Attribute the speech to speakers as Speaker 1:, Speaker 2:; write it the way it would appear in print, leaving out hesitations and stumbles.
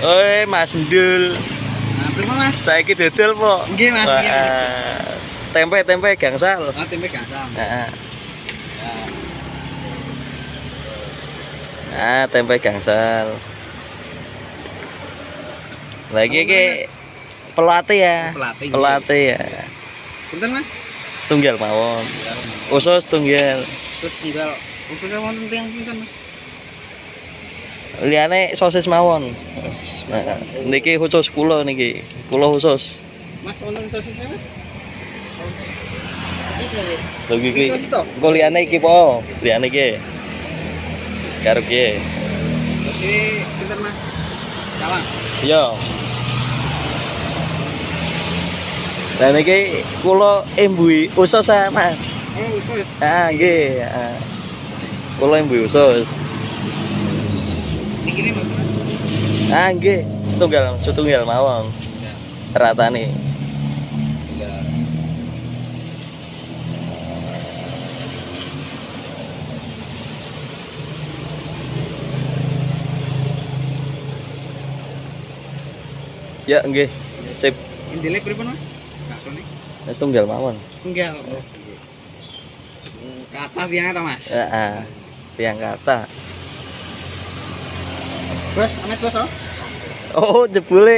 Speaker 1: Oi, Mas Ndul.
Speaker 2: Nah, pripun Mas?
Speaker 1: Saiki dodol, Po.
Speaker 2: Nggih, Mas.
Speaker 1: Tempe gangsal.
Speaker 2: Oh, tempe gangsal.
Speaker 1: Heeh.
Speaker 2: Ya.
Speaker 1: Tempe gangsal. Lagi iki pelate ya. Pelate ya.
Speaker 2: Pinten Mas?
Speaker 1: Setunggal mawon. Usus setunggal.
Speaker 2: Terus tinggal ususnya wonten tiyang pinten Mas?
Speaker 1: Liyane sosis mawon. Nah, niki khusus kula niki. Kula khusus.
Speaker 2: Mas wonten sosisnya Mas?
Speaker 1: Lagi iki.
Speaker 2: Sosis to?
Speaker 1: Engko liyane iki po. Liyane iki. Karo ki.
Speaker 2: Sosis pinten Mas? Cawang.
Speaker 1: Iya. Dan iki kula embui usus Mas.
Speaker 2: Oh, usus.
Speaker 1: Nggih, Kula embui usus.
Speaker 2: Niki ne Mas?
Speaker 1: Nggih, setunggal mawon.
Speaker 2: Ya.
Speaker 1: Ratane.
Speaker 2: Sudah.
Speaker 1: Ya nggih. Sip.
Speaker 2: Indile pripun Mas? Kasone.
Speaker 1: Setunggal mawon.
Speaker 2: Setunggal. Oh. Kata tiyang ta Mas?
Speaker 1: Heeh. Tiang kata.
Speaker 2: Bos, amet bos oh.
Speaker 1: Oh, jebule